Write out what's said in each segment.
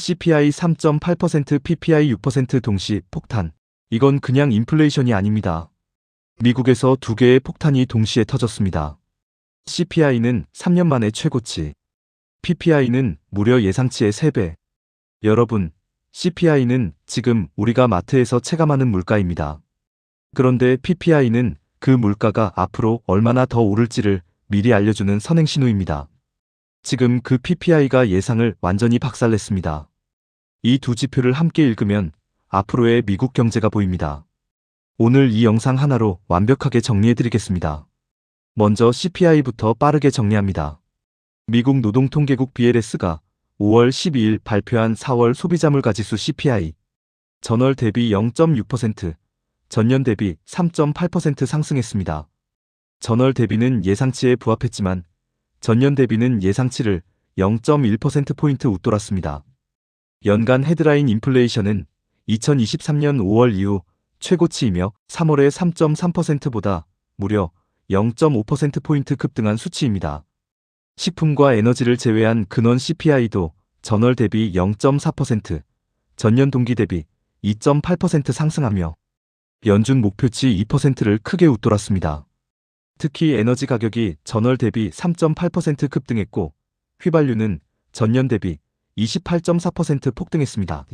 CPI 3.8%, PPI 6% 동시 폭탄. 이건 그냥 인플레이션이 아닙니다. 미국에서 두 개의 폭탄이 동시에 터졌습니다. CPI는 3년 만에 최고치, PPI는 무려 예상치의 3배. 여러분, CPI는 지금 우리가 마트에서 체감하는 물가입니다. 그런데 PPI는 그 물가가 앞으로 얼마나 더 오를지를 미리 알려주는 선행신호입니다. 지금 그 PPI가 예상을 완전히 박살냈습니다. 이 두 지표를 함께 읽으면 앞으로의 미국 경제가 보입니다. 오늘 이 영상 하나로 완벽하게 정리해드리겠습니다. 먼저 CPI부터 빠르게 정리합니다. 미국 노동통계국 BLS가 5월 12일 발표한 4월 소비자물가지수 CPI. 전월 대비 0.6%, 전년 대비 3.8% 상승했습니다. 전월 대비는 예상치에 부합했지만 전년 대비는 예상치를 0.1%포인트 웃돌았습니다. 연간 헤드라인 인플레이션은 2023년 5월 이후 최고치이며 3월의 3.3%보다 무려 0.5%포인트 급등한 수치입니다. 식품과 에너지를 제외한 근원 CPI도 전월 대비 0.4%, 전년 동기 대비 2.8% 상승하며 연준 목표치 2%를 크게 웃돌았습니다. 특히 에너지 가격이 전월 대비 3.8% 급등했고 휘발유는 전년 대비 28.4% 폭등했습니다.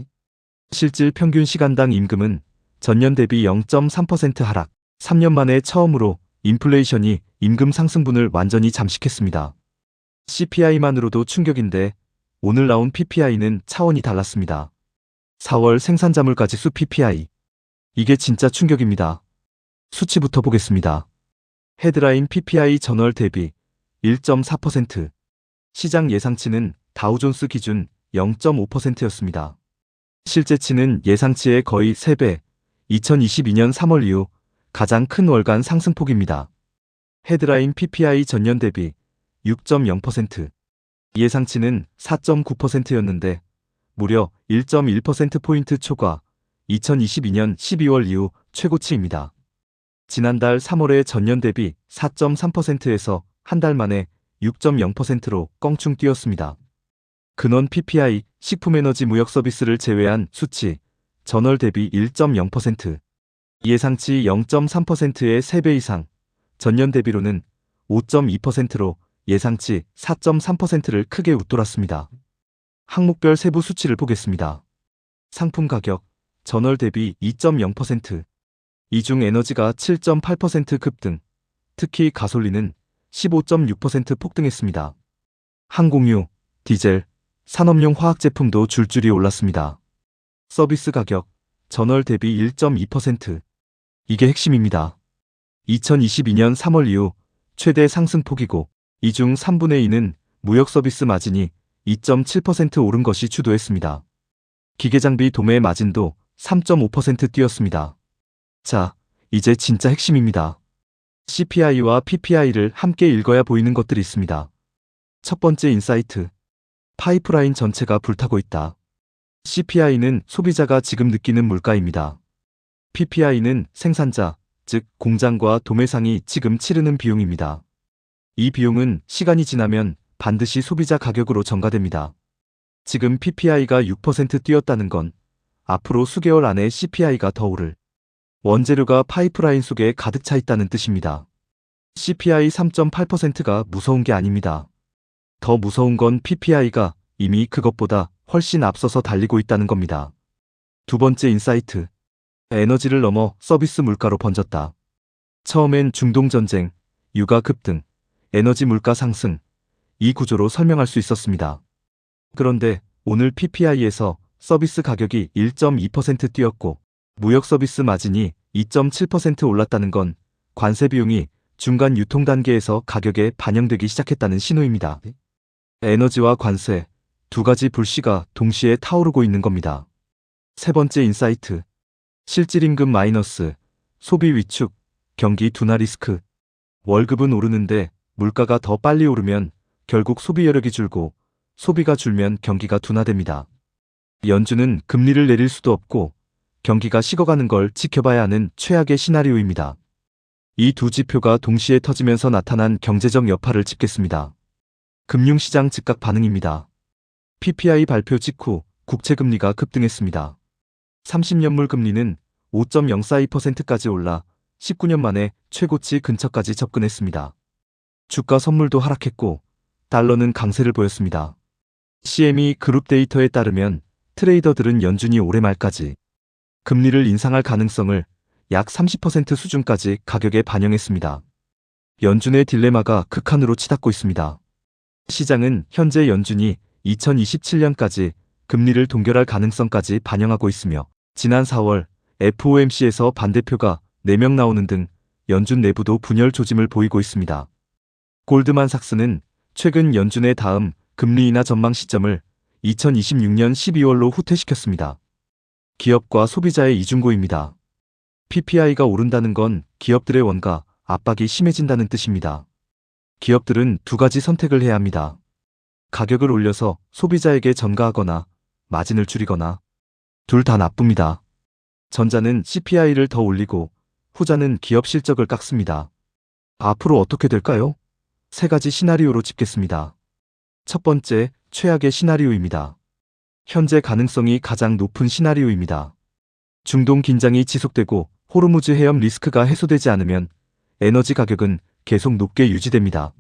실질 평균 시간당 임금은 전년 대비 0.3% 하락, 3년 만에 처음으로 인플레이션이 임금 상승분을 완전히 잠식했습니다. CPI만으로도 충격인데 오늘 나온 PPI는 차원이 달랐습니다. 4월 생산자물가지수 PPI. 이게 진짜 충격입니다. 수치부터 보겠습니다. 헤드라인 PPI 전월 대비 1.4%. 시장 예상치는 다우존스 기준 0.5%였습니다. 실제치는 예상치의 거의 3배, 2022년 3월 이후 가장 큰 월간 상승폭입니다. 헤드라인 PPI 전년 대비 6.0%, 예상치는 4.9%였는데 무려 1.1%포인트 초과, 2022년 12월 이후 최고치입니다. 지난달 3월의 전년 대비 4.3%에서 한 달 만에 6.0%로 껑충 뛰었습니다. 근원 PPI, 식품에너지 무역서비스를 제외한 수치, 전월 대비 1.0%, 예상치 0.3%의 3배 이상, 전년 대비로는 5.2%로 예상치 4.3%를 크게 웃돌았습니다. 항목별 세부 수치를 보겠습니다. 상품 가격, 전월 대비 2.0%, 이 중 에너지가 7.8% 급등, 특히 가솔린은 15.6% 폭등했습니다. 항공유, 디젤, 산업용 화학제품도 줄줄이 올랐습니다. 서비스 가격, 전월 대비 1.2%. 이게 핵심입니다. 2022년 3월 이후 최대 상승폭이고 이 중 3분의 2는 무역서비스 마진이 2.7% 오른 것이 주도했습니다. 기계장비 도매 마진도 3.5% 뛰었습니다. 자, 이제 진짜 핵심입니다. CPI와 PPI를 함께 읽어야 보이는 것들이 있습니다. 첫 번째 인사이트. 파이프라인 전체가 불타고 있다. CPI는 소비자가 지금 느끼는 물가입니다. PPI는 생산자, 즉 공장과 도매상이 지금 치르는 비용입니다. 이 비용은 시간이 지나면 반드시 소비자 가격으로 전가됩니다. 지금 PPI가 6% 뛰었다는 건 앞으로 수개월 안에 CPI가 더 오를 원재료가 파이프라인 속에 가득 차 있다는 뜻입니다. CPI 3.8%가 무서운 게 아닙니다. 더 무서운 건 PPI가 이미 그것보다 훨씬 앞서서 달리고 있다는 겁니다. 두 번째 인사이트. 에너지를 넘어 서비스 물가로 번졌다. 처음엔 중동전쟁, 유가 급등, 에너지 물가 상승, 이 구조로 설명할 수 있었습니다. 그런데 오늘 PPI에서 서비스 가격이 1.2% 뛰었고 무역 서비스 마진이 2.7% 올랐다는 건 관세 비용이 중간 유통 단계에서 가격에 반영되기 시작했다는 신호입니다. 에너지와 관세, 두 가지 불씨가 동시에 타오르고 있는 겁니다. 세 번째 인사이트. 실질임금 마이너스, 소비 위축, 경기 둔화 리스크. 월급은 오르는데 물가가 더 빨리 오르면 결국 소비 여력이 줄고 소비가 줄면 경기가 둔화됩니다. 연준은 금리를 내릴 수도 없고 경기가 식어가는 걸 지켜봐야 하는 최악의 시나리오입니다. 이 두 지표가 동시에 터지면서 나타난 경제적 여파를 짚겠습니다. 금융시장 즉각 반응입니다. PPI 발표 직후 국채금리가 급등했습니다. 30년물 금리는 5.042%까지 올라 19년 만에 최고치 근처까지 접근했습니다. 주가 선물도 하락했고 달러는 강세를 보였습니다. CME 그룹 데이터에 따르면 트레이더들은 연준이 올해 말까지 금리를 인상할 가능성을 약 30% 수준까지 가격에 반영했습니다. 연준의 딜레마가 극한으로 치닫고 있습니다. 시장은 현재 연준이 2027년까지 금리를 동결할 가능성까지 반영하고 있으며 지난 4월 FOMC에서 반대표가 4명 나오는 등 연준 내부도 분열 조짐을 보이고 있습니다. 골드만삭스는 최근 연준의 다음 금리 인하 전망 시점을 2026년 12월로 후퇴시켰습니다. 기업과 소비자의 이중고입니다. PPI가 오른다는 건 기업들의 원가 압박이 심해진다는 뜻입니다. 기업들은 두 가지 선택을 해야 합니다. 가격을 올려서 소비자에게 전가하거나 마진을 줄이거나 둘 다 나쁩니다. 전자는 CPI를 더 올리고 후자는 기업 실적을 깎습니다. 앞으로 어떻게 될까요? 세 가지 시나리오로 짚겠습니다. 첫 번째, 최악의 시나리오입니다. 현재 가능성이 가장 높은 시나리오입니다. 중동 긴장이 지속되고 호르무즈 해협 리스크가 해소되지 않으면 에너지 가격은 계속 높게 유지됩니다.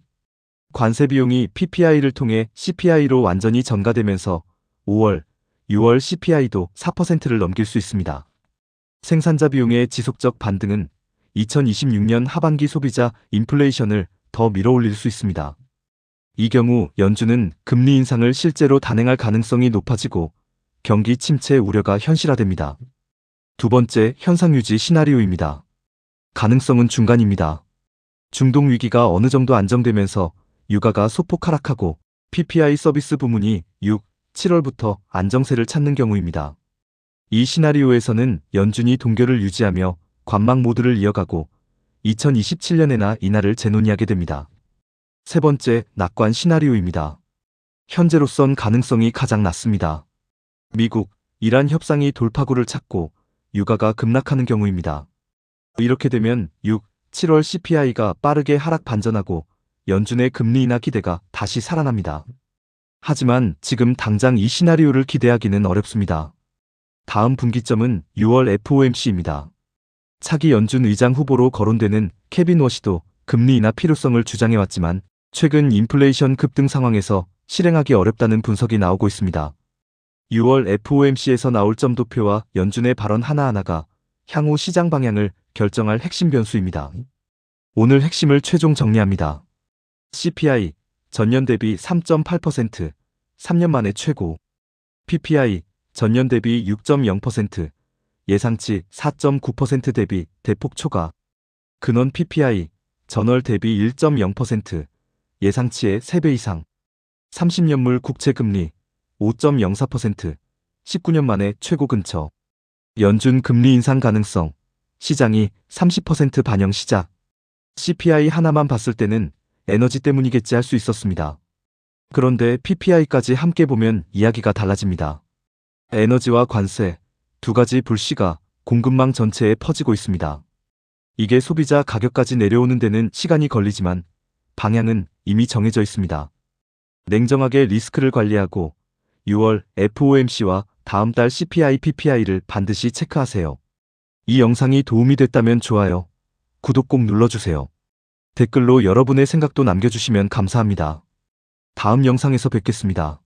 관세 비용이 PPI를 통해 CPI로 완전히 전가되면서 5월, 6월 CPI도 4%를 넘길 수 있습니다. 생산자 비용의 지속적 반등은 2026년 하반기 소비자 인플레이션을 더 밀어올릴 수 있습니다. 이 경우 연준은 금리 인상을 실제로 단행할 가능성이 높아지고 경기 침체 우려가 현실화됩니다. 두 번째, 현상 유지 시나리오입니다. 가능성은 중간입니다. 중동 위기가 어느 정도 안정되면서 유가가 소폭 하락하고 PPI 서비스 부문이 6, 7월부터 안정세를 찾는 경우입니다. 이 시나리오에서는 연준이 동결을 유지하며 관망 모드를 이어가고 2027년에나 인하를 재논의하게 됩니다. 세 번째, 낙관 시나리오입니다. 현재로선 가능성이 가장 낮습니다. 미국, 이란 협상이 돌파구를 찾고 유가가 급락하는 경우입니다. 이렇게 되면 6, 7월 CPI가 빠르게 하락 반전하고 연준의 금리 인하 기대가 다시 살아납니다. 하지만 지금 당장 이 시나리오를 기대하기는 어렵습니다. 다음 분기점은 6월 FOMC입니다. 차기 연준 의장 후보로 거론되는 케빈 워시도 금리 인하 필요성을 주장해왔지만 최근 인플레이션 급등 상황에서 실행하기 어렵다는 분석이 나오고 있습니다. 6월 FOMC에서 나올 점도표와 연준의 발언 하나하나가 향후 시장 방향을 결정할 핵심 변수입니다. 오늘 핵심을 최종 정리합니다. CPI 전년 대비 3.8%, 3년 만에 최고. PPI 전년 대비 6.0%, 예상치 4.9% 대비 대폭 초과. 근원 PPI 전월 대비 1.0%, 예상치의 3배 이상. 30년물 국채금리 5.04%, 19년 만에 최고 근처. 연준 금리 인상 가능성, 시장이 30% 반영 시작. CPI 하나만 봤을 때는 에너지 때문이겠지 할 수 있었습니다. 그런데 PPI까지 함께 보면 이야기가 달라집니다. 에너지와 관세, 두 가지 불씨가 공급망 전체에 퍼지고 있습니다. 이게 소비자 가격까지 내려오는 데는 시간이 걸리지만 방향은 이미 정해져 있습니다. 냉정하게 리스크를 관리하고 6월 FOMC와 다음 달 CPI, PPI를 반드시 체크하세요. 이 영상이 도움이 됐다면 좋아요, 구독 꼭 눌러주세요. 댓글로 여러분의 생각도 남겨주시면 감사합니다. 다음 영상에서 뵙겠습니다.